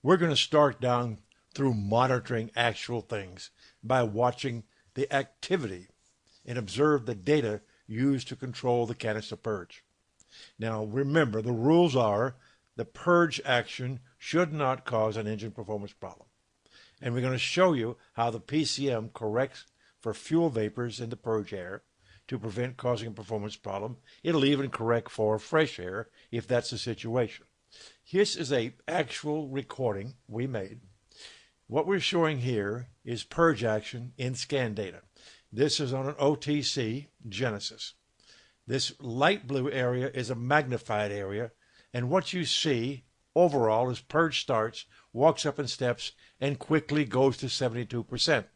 We're going to start down through monitoring actual things by watching the activity and observe the data used to control the canister purge. Now remember, the rules are the purge action should not cause an engine performance problem. And we're going to show you how the PCM corrects for fuel vapors in the purge air to prevent causing a performance problem. It'll even correct for fresh air if that's the situation. This is an actual recording we made. What we're showing here is purge action in scan data. This is on an OTC Genesis. This light blue area is a magnified area, and what you see overall is purge starts, walks up in steps, and quickly goes to 72%.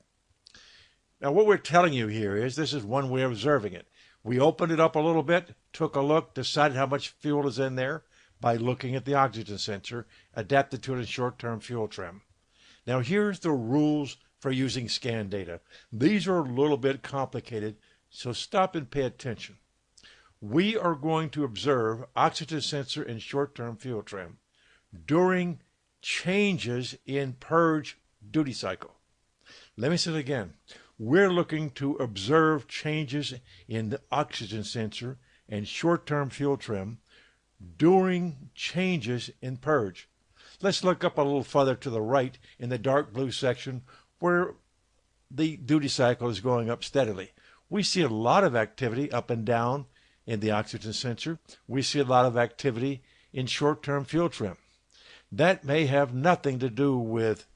Now what we're telling you here is this is one way of observing it. We opened it up a little bit, took a look, decided how much fuel is in there by looking at the oxygen sensor, adapted to it in short-term fuel trim. Now here's the rules for using scan data. These are a little bit complicated, so stop and pay attention. We are going to observe oxygen sensor and short-term fuel trim during changes in purge duty cycle. Let me say it again. We're looking to observe changes in the oxygen sensor and short-term fuel trim during changes in purge. Let's look up a little further to the right in the dark blue section where the duty cycle is going up steadily. We see a lot of activity up and down in the oxygen sensor. We see a lot of activity in short-term fuel trim. That may have nothing to do with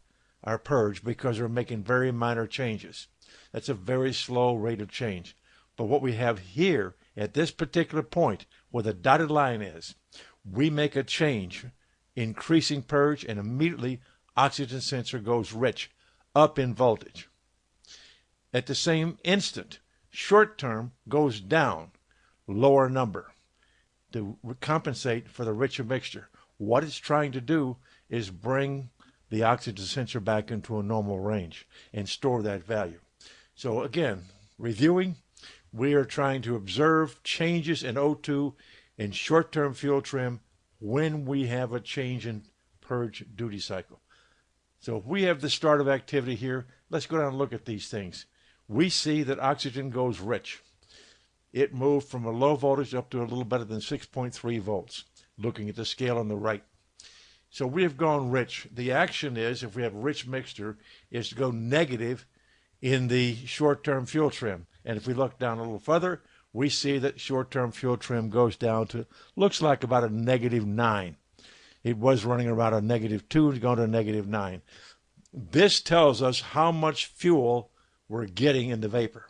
our purge because we're making very minor changes. That's a very slow rate of change. But what we have here at this particular point where the dotted line is, we make a change, increasing purge, and immediately oxygen sensor goes rich, up in voltage. At the same instant, short term goes down, lower number, to compensate for the richer mixture. What it's trying to do is bring the oxygen sensor back into a normal range and store that value. So again, reviewing, we are trying to observe changes in O2 in short-term fuel trim when we have a change in purge duty cycle. So if we have the start of activity here, let's go down and look at these things. We see that oxygen goes rich. It moved from a low voltage up to a little better than 6.3 volts, looking at the scale on the right. So we have gone rich. The action is, if we have rich mixture, is to go negative in the short-term fuel trim. And if we look down a little further, we see that short-term fuel trim goes down to, looks like about a -9. It was running around a -2, it's going to a -9. This tells us how much fuel we're getting in the vapor.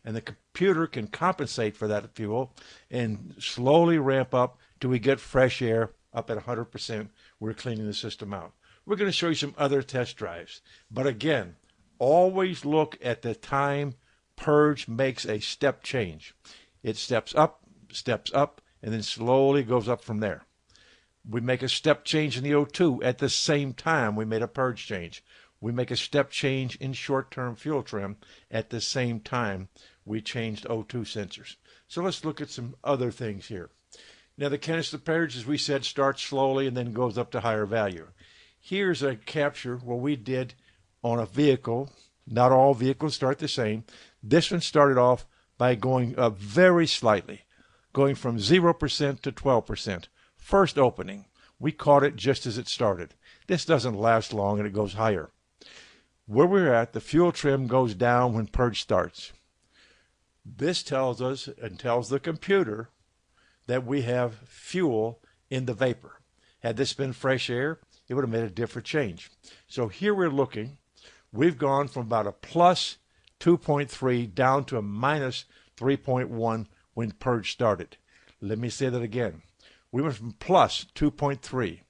And the computer can compensate for that fuel and slowly ramp up till we get fresh air up at 100%. We're cleaning the system out. We're going to show you some other test drives. But again, always look at the time purge makes a step change. It steps up, and then slowly goes up from there. We make a step change in the O2 at the same time we made a purge change. We make a step change in short-term fuel trim at the same time we changed O2 sensors. So let's look at some other things here. Now the canister purge, as we said, starts slowly and then goes up to higher value. Here's a capture where we did on a vehicle. Not all vehicles start the same. This one started off by going up very slightly, going from 0% to 12%. First opening, we caught it just as it started. This doesn't last long and it goes higher. Where we're at, the fuel trim goes down when purge starts. This tells us and tells the computer that we have fuel in the vapor. Had this been fresh air, it would have made a different change. So here we're looking. We've gone from about a plus 2.3 down to a minus 3.1 when purge started. Let me say that again. We went from plus 2.3,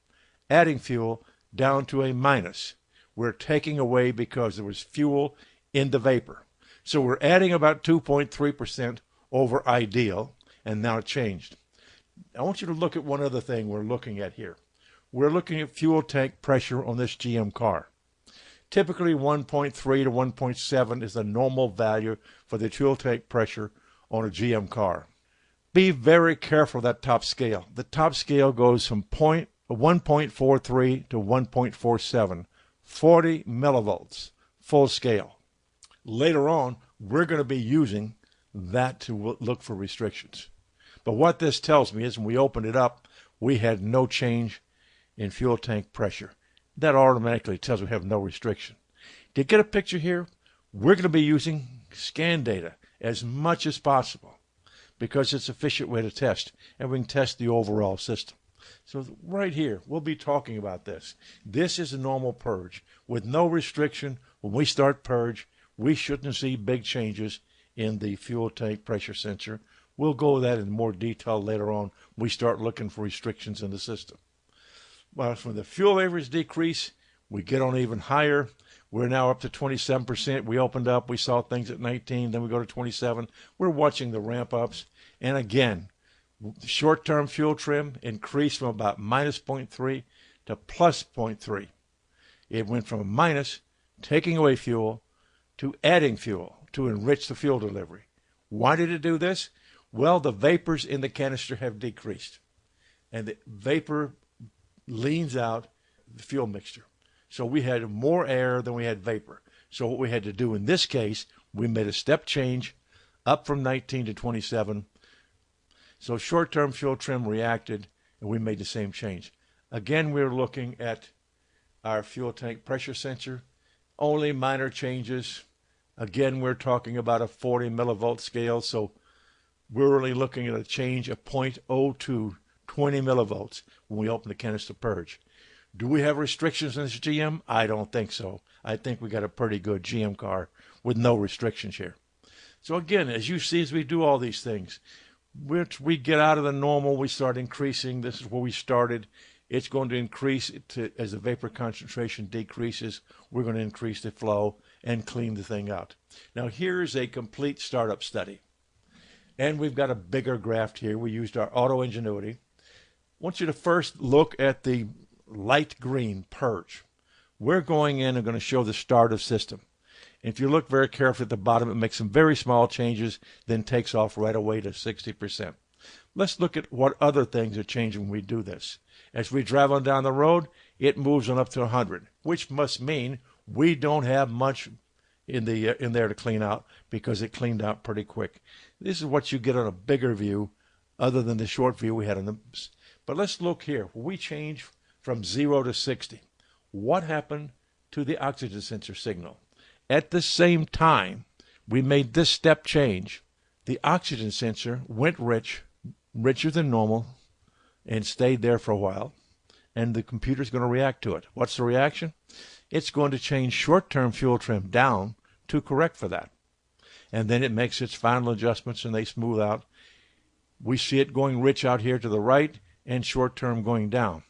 adding fuel, down to a minus. We're taking away because there was fuel in the vapor. So we're adding about 2.3% over ideal, and now it changed. I want you to look at one other thing we're looking at here. We're looking at fuel tank pressure on this GM car. Typically 1.3 to 1.7 is the normal value for the fuel tank pressure on a GM car. Be very careful of that top scale. The top scale goes from 0.01 1.43 to 1.47, 40 millivolts, full scale. Later on, we're going to be using that to look for restrictions. But what this tells me is when we opened it up, we had no change in fuel tank pressure. That automatically tells we have no restriction. To get a picture here, we're going to be using scan data as much as possible because it's an efficient way to test, and we can test the overall system. So right here, we'll be talking about this. This is a normal purge. With no restriction, when we start purge, we shouldn't see big changes in the fuel tank pressure sensor. We'll go over that in more detail later on. We start looking for restrictions in the system. Well, when the fuel vapors decrease, we get on even higher. We're now up to 27%. We opened up, we saw things at 19, then we go to 27. We're watching the ramp ups. And again, short-term fuel trim increased from about minus 0.3 to plus 0.3. It went from a minus, taking away fuel, to adding fuel to enrich the fuel delivery. Why did it do this? Well, the vapors in the canister have decreased, and the vapor leans out the fuel mixture. So we had more air than we had vapor. So what we had to do in this case, we made a step change up from 19 to 27. So short-term fuel trim reacted, and we made the same change. Again, we're looking at our fuel tank pressure sensor. Only minor changes. Again, we're talking about a 40 millivolt scale, so we're really looking at a change of 0.02, 20 millivolts when we open the canister purge. Do we have restrictions in this GM? I don't think so. I think we got a pretty good GM car with no restrictions here. So again, as you see, as we do all these things, we get out of the normal, we start increasing. This is where we started. It's going to increase as the vapor concentration decreases. We're going to increase the flow and clean the thing out. Now here's a complete startup study. And we've got a bigger graph here. We used our auto ingenuity. I want you to first look at the light green purge. We're going in and going to show the start of system. And if you look very carefully at the bottom, it makes some very small changes, then takes off right away to 60%. Let's look at what other things are changing when we do this. As we drive on down the road, it moves on up to 100, which must mean we don't have much in there to clean out because it cleaned out pretty quick. This is what you get on a bigger view other than the short view we had on the... But let's look here. We change from 0 to 60. What happened to the oxygen sensor signal? At the same time we made this step change, the oxygen sensor went richer than normal, and stayed there for a while, and the computer's going to react to it. What's the reaction? It's going to change short-term fuel trim down to correct for that. And then it makes its final adjustments and they smooth out. We see it going rich out here to the right and short-term going down.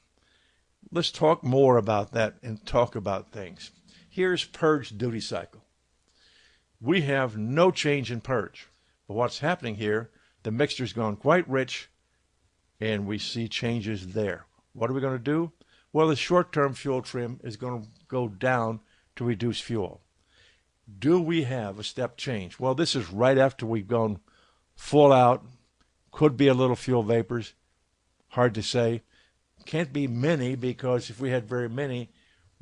Let's talk more about that and talk about things. Here's purge duty cycle. We have no change in purge. But what's happening here, the mixture's gone quite rich, and we see changes there. What are we going to do? Well, the short-term fuel trim is going to go down to reduce fuel. Do we have a step change? Well, this is right after we've gone full out. Could be a little fuel vapors. Hard to say. Can't be many, because if we had very many,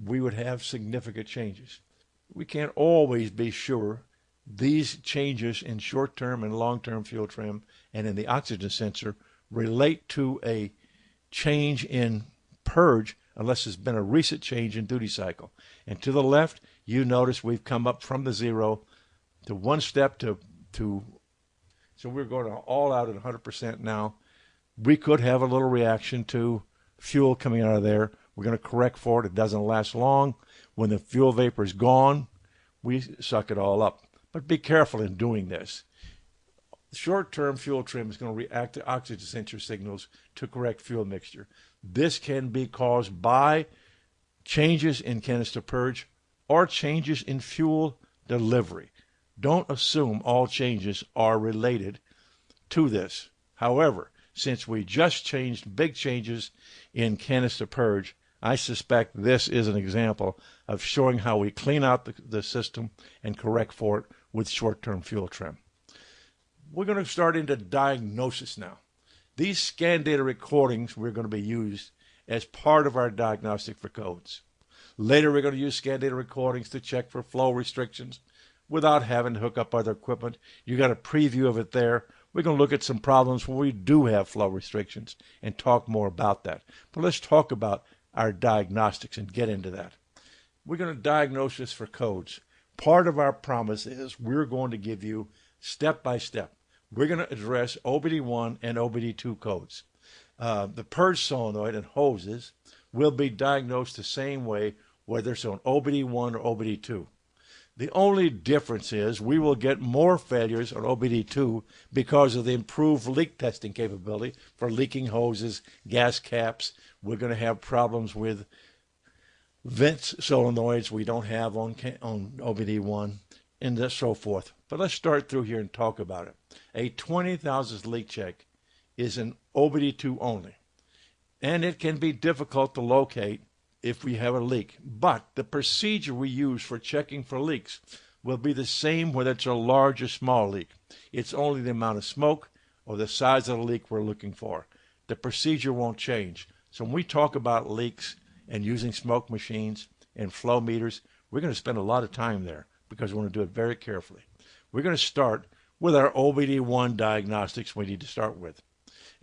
we would have significant changes. We can't always be sure these changes in short-term and long-term fuel trim and in the oxygen sensor relate to a change in purge unless there's been a recent change in duty cycle. And to the left, you notice we've come up from the 0 to one step to so we're going to all out at 100% now. We could have a little reaction to fuel coming out of there. We're going to correct for it. It doesn't last long. When the fuel vapor is gone, we suck it all up. But be careful in doing this. Short-term fuel trim is going to react to oxygen sensor signals to correct fuel mixture. This can be caused by changes in canister purge or changes in fuel delivery. Don't assume all changes are related to this. However, since we just changed big changes in canister purge, I suspect this is an example of showing how we clean out the system and correct for it with short-term fuel trim. We're going to start into diagnosis now. These scan data recordings we're going to be used as part of our diagnostic for codes. Later, we're going to use scan data recordings to check for flow restrictions without having to hook up other equipment. You got a preview of it there. We're going to look at some problems where we do have flow restrictions and talk more about that. But let's talk about our diagnostics and get into that. We're going to diagnose this for codes. Part of our promise is we're going to give you step by step. We're going to address OBDI and OBDII codes. The purge solenoid and hoses will be diagnosed the same way, whether it's on OBDI or OBDII. The only difference is we will get more failures on OBDII because of the improved leak testing capability for leaking hoses, gas caps. We're going to have problems with vent solenoids we don't have on OBDI, and so forth. But let's start through here and talk about it. A 20 thousandths leak check is an OBDII only, and it can be difficult to locate if we have a leak. But the procedure we use for checking for leaks will be the same whether it's a large or small leak. It's only the amount of smoke or the size of the leak we're looking for. The procedure won't change. So when we talk about leaks and using smoke machines and flow meters, we're going to spend a lot of time there because we want to do it very carefully. We're going to start with our OBDI diagnostics we need to start with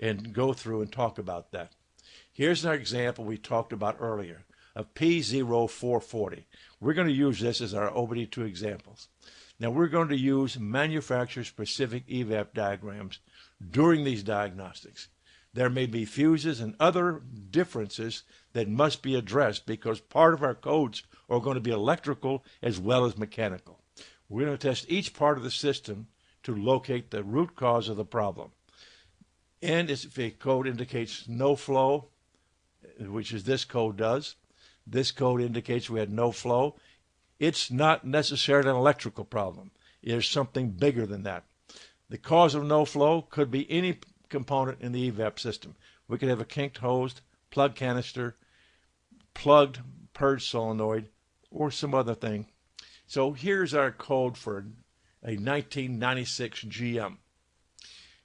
and go through and talk about that. Here's an example we talked about earlier of P0443. We're going to use this as our OBDII examples. Now we're going to use manufacturer-specific evap diagrams during these diagnostics. There may be fuses and other differences that must be addressed because part of our codes are going to be electrical as well as mechanical. We're going to test each part of the system to locate the root cause of the problem. And if a code indicates no flow, which is this code does, this code indicates we had no flow, it's not necessarily an electrical problem. There's something bigger than that. The cause of no flow could be any component in the evap system. We could have a kinked hose, plug canister, plugged purge solenoid, or some other thing. So here's our code for a 1996 GM.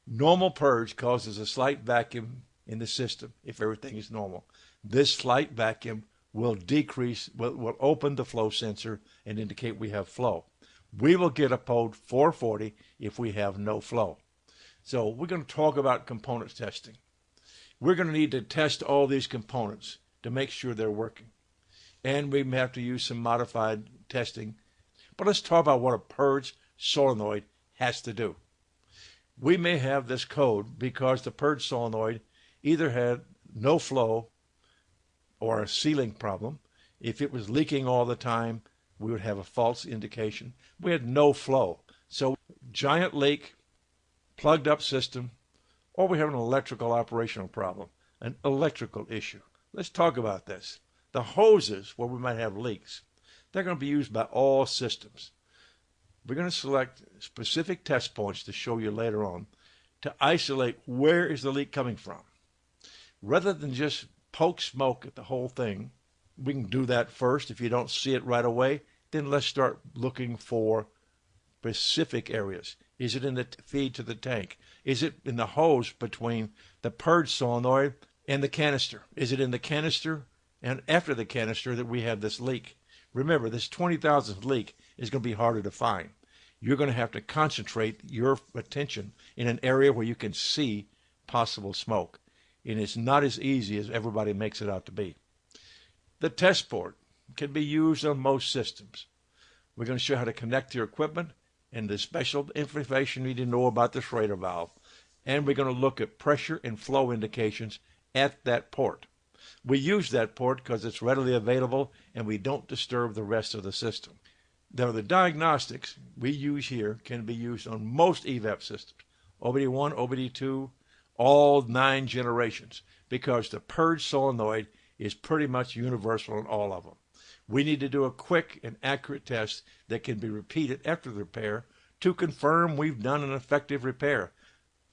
Normal purge causes a slight vacuum in the system if everything is normal. This slight vacuum will will open the flow sensor and indicate we have flow. We will get a code 440 if we have no flow. So we're going to talk about component testing. We're going to need to test all these components to make sure they're working. And we may have to use some modified testing. But let's talk about what a purge solenoid has to do. We may have this code because the purge solenoid either had no flow or a sealing problem. If it was leaking all the time, we would have a false indication. We had no flow. So giant leak, plugged up system, or we have an electrical operational problem, an electrical issue. Let's talk about this. The hoses where we might have leaks, they're going to be used by all systems. We're going to select specific test points to show you later on to isolate where is the leak coming from. Rather than just poke smoke at the whole thing, we can do that first. If you don't see it right away, then let's start looking for specific areas. Is it in the feed to the tank? Is it in the hose between the purge solenoid and the canister? Is it in the canister and after the canister that we have this leak? Remember, this 20,000th leak is going to be harder to find. You're going to have to concentrate your attention in an area where you can see possible smoke. And it's not as easy as everybody makes it out to be. The test board can be used on most systems. We're going to show you how to connect your equipment and the special information you need to know about the Schrader valve. And we're going to look at pressure and flow indications at that port. We use that port because it's readily available and we don't disturb the rest of the system. Now, the diagnostics we use here can be used on most evap systems, OBDI, OBDII, all 9 generations, because the purge solenoid is pretty much universal in all of them. We need to do a quick and accurate test that can be repeated after the repair to confirm we've done an effective repair.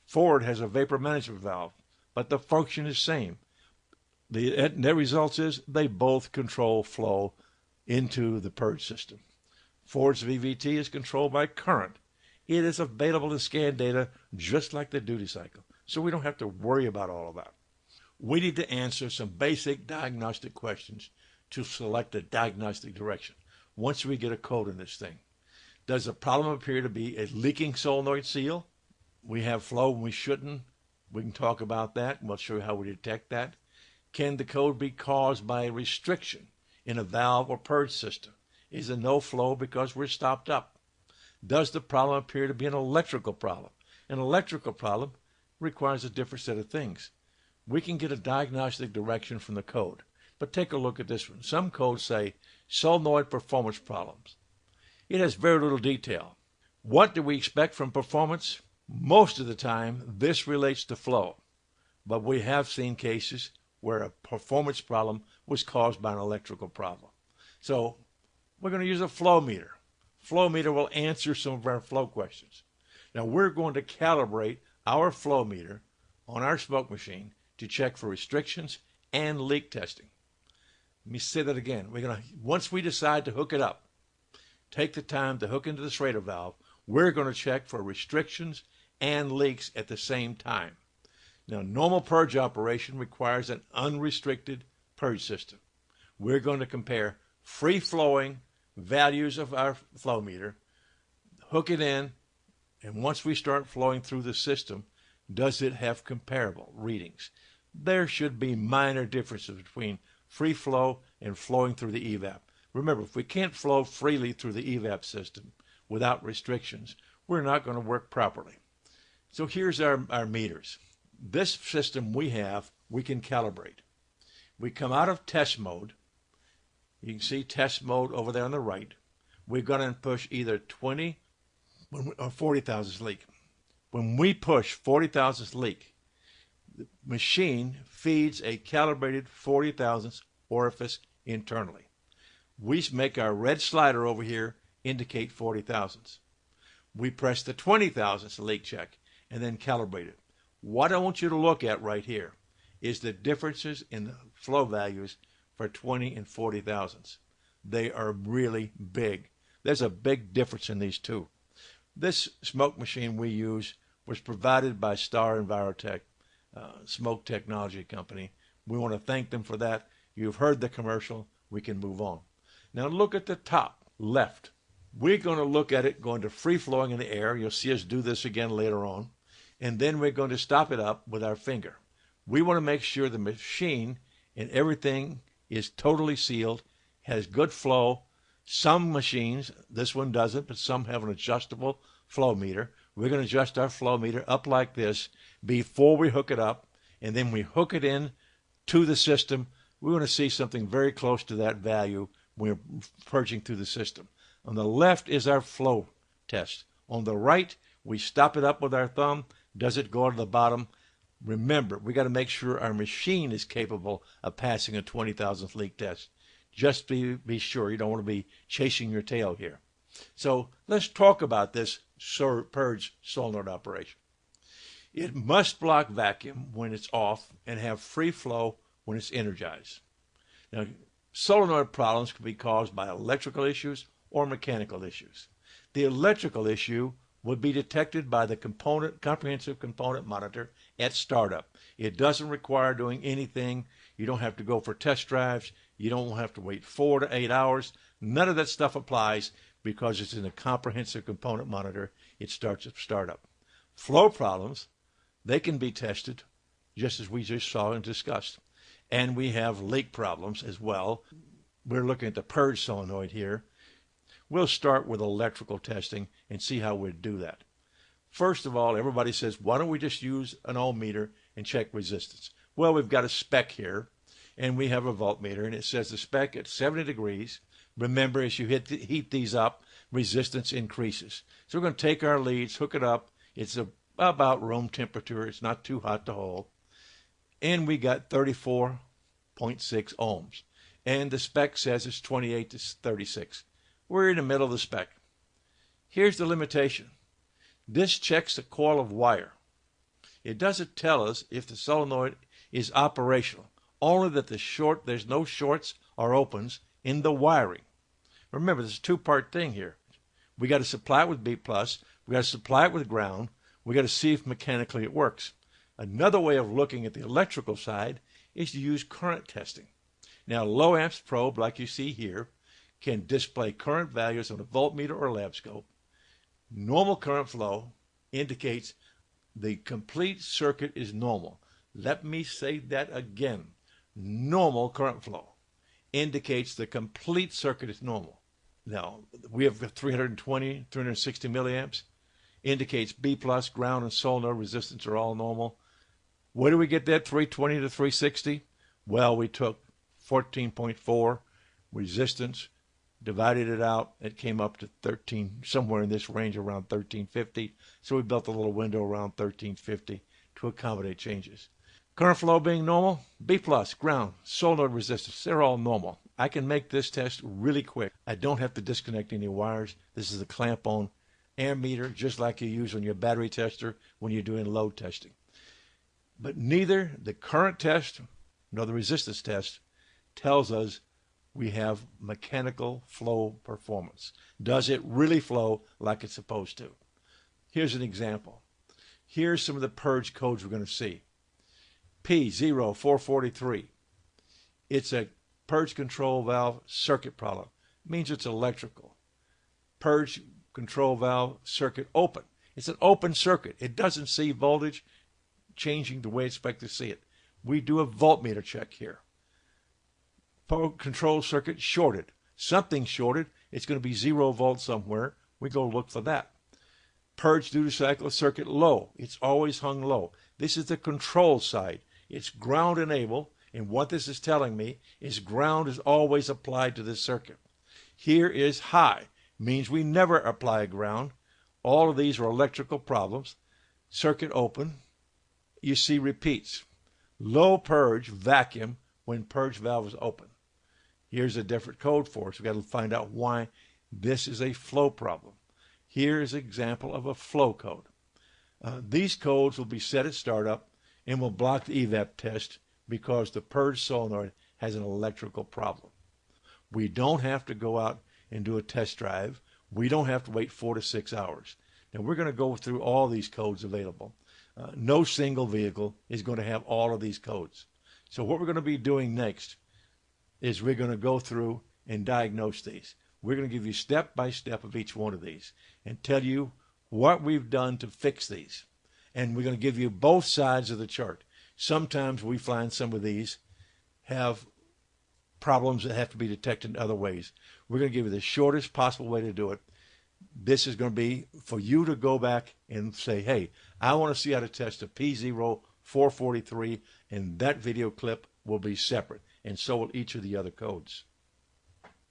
Ford has a vapor management valve, but the function is the same. The net results is they both control flow into the purge system. Ford's VVT is controlled by current. It is available in scan data just like the duty cycle, so we don't have to worry about all of that. we need to answer some basic diagnostic questions to select a diagnostic direction once we get a code in this thing. Does the problem appear to be a leaking solenoid seal? We have flow when we shouldn't. We can talk about that. We'll show you how we detect that. Can the code be caused by a restriction in a valve or purge system? Is there no flow because we're stopped up? Does the problem appear to be an electrical problem? An electrical problem requires a different set of things. We can get a diagnostic direction from the code, but take a look at this one. Some codes say solenoid performance problems. It has very little detail. What do we expect from performance? Most of the time, this relates to flow, but we have seen cases where a performance problem was caused by an electrical problem. So we're going to use a flow meter. Flow meter will answer some of our flow questions. Now we're going to calibrate our flow meter on our smoke machine to check for restrictions and leak testing. Let me say that again. Once we decide to hook it up, take the time to hook into the Schrader valve, we're going to check for restrictions and leaks at the same time. Now, normal purge operation requires an unrestricted purge system. We're going to compare free-flowing values of our flow meter, hook it in, and once we start flowing through the system, does it have comparable readings? There should be minor differences between free flow and flowing through the evap. Remember, if we can't flow freely through the evap system without restrictions, we're not going to work properly. So here's our meters. This system we have, we can calibrate. We come out of test mode. You can see test mode over there on the right. We're going to push either 20 or 40 thousandths leak. When we push 40 thousandths leak, the machine feeds a calibrated 40 thousandths orifice internally. We make our red slider over here indicate 40 thousandths. We press the 20 thousandths leak check and then calibrate it. What I want you to look at right here is the differences in the flow values for 20 and 40 thousandths. They are really big. There's a big difference in these two. This smoke machine we use was provided by Star Evaporative Smoke Technology Company. We want to thank them for that. You've heard the commercial. We can move on. Now look at the top left. We're going to look at it going to free flowing in the air. You'll see us do this again later on. And then we're going to stop it up with our finger. We want to make sure the machine and everything is totally sealed, has good flow. Some machines, this one doesn't, but some have an adjustable flow meter. We're going to adjust our flow meter up like this before we hook it up, and then we hook it in to the system. We're going to see something very close to that value when we're purging through the system. On the left is our flow test. On the right, we stop it up with our thumb. Does it go to the bottom? Remember, we got to make sure our machine is capable of passing a 20 thousandth leak test. Just be sure. You don't want to be chasing your tail here. So let's talk about this purge solenoid operation. It must block vacuum when it's off and have free flow when it's energized. Now, solenoid problems can be caused by electrical issues or mechanical issues. The electrical issue would be detected by the comprehensive component monitor at startup. It doesn't require doing anything. You don't have to go for test drives. You don't have to wait 4 to 8 hours. None of that stuff applies because it's in a comprehensive component monitor. It starts at startup. Flow problems, they can be tested just as we just saw and discussed. And we have leak problems as well. We're looking at the purge solenoid here. We'll start with electrical testing and see how we do that. First of all, everybody says, why don't we just use an ohm meter and check resistance? Well, we've got a spec here, and we have a voltmeter, and it says the spec at 70 degrees. Remember, as you heat these up, resistance increases. So we're going to take our leads, hook it up. It's about room temperature. It's not too hot to hold. And we got 34.6 ohms. And the spec says it's 28 to 36. We're in the middle of the spec. Here's the limitation. This checks the coil of wire. It doesn't tell us if the solenoid is operational, only that there's no shorts or opens in the wiring. Remember, this is a two-part thing here. We got to supply it with B+, we got to supply it with ground, we got to see if mechanically it works. Another way of looking at the electrical side is to use current testing. Now, low amps probe, like you see here, can display current values on a voltmeter or lab scope. Normal current flow indicates the complete circuit is normal. Let me say that again. Normal current flow indicates the complete circuit is normal. Now, we have 320, 360 milliamps. Indicates B plus, ground, and solenoid resistance are all normal. Where do we get that 320 to 360? Well, we took 14.4 resistance, divided it out. It came up to 13, somewhere in this range around 1350. So we built a little window around 1350 to accommodate changes. Current flow being normal, B plus, ground, solenoid resistance, they're all normal. I can make this test really quick. I don't have to disconnect any wires. This is a clamp-on ammeter, just like you use on your battery tester when you're doing load testing. But neither the current test nor the resistance test tells us we have mechanical flow performance. Does it really flow like it's supposed to? Here's an example. Here's some of the purge codes we're going to see. P0443. It's a purge control valve circuit problem. It means it's electrical. Purge control valve circuit open. It's an open circuit. It doesn't see voltage changing the way it's expected to see it. We do a voltmeter check here. Control circuit shorted. Something shorted. It's going to be 0 volts somewhere. We go look for that. Purge duty cycle circuit low. It's always hung low. This is the control side. It's ground enabled, and what this is telling me is ground is always applied to this circuit. Here is high. Means we never apply ground. All of these are electrical problems. Circuit open. You see repeats. Low purge vacuum when purge valve is open. Here's a different code for us. We've got to find out why this is a flow problem. Here is an example of a flow code. These codes will be set at startup and will block the evap test because the purge solenoid has an electrical problem. We don't have to go out and do a test drive. We don't have to wait 4 to 6 hours. Now, we're going to go through all these codes available. No single vehicle is going to have all of these codes. So what we're going to be doing next is we're going to go through and diagnose these. We're going to give you step by step of each one of these and tell you what we've done to fix these. And we're going to give you both sides of the chart. Sometimes we find some of these have problems that have to be detected in other ways. We're going to give you the shortest possible way to do it. This is going to be for you to go back and say, hey, I want to see how to test a P0443, and that video clip will be separate, and so will each of the other codes.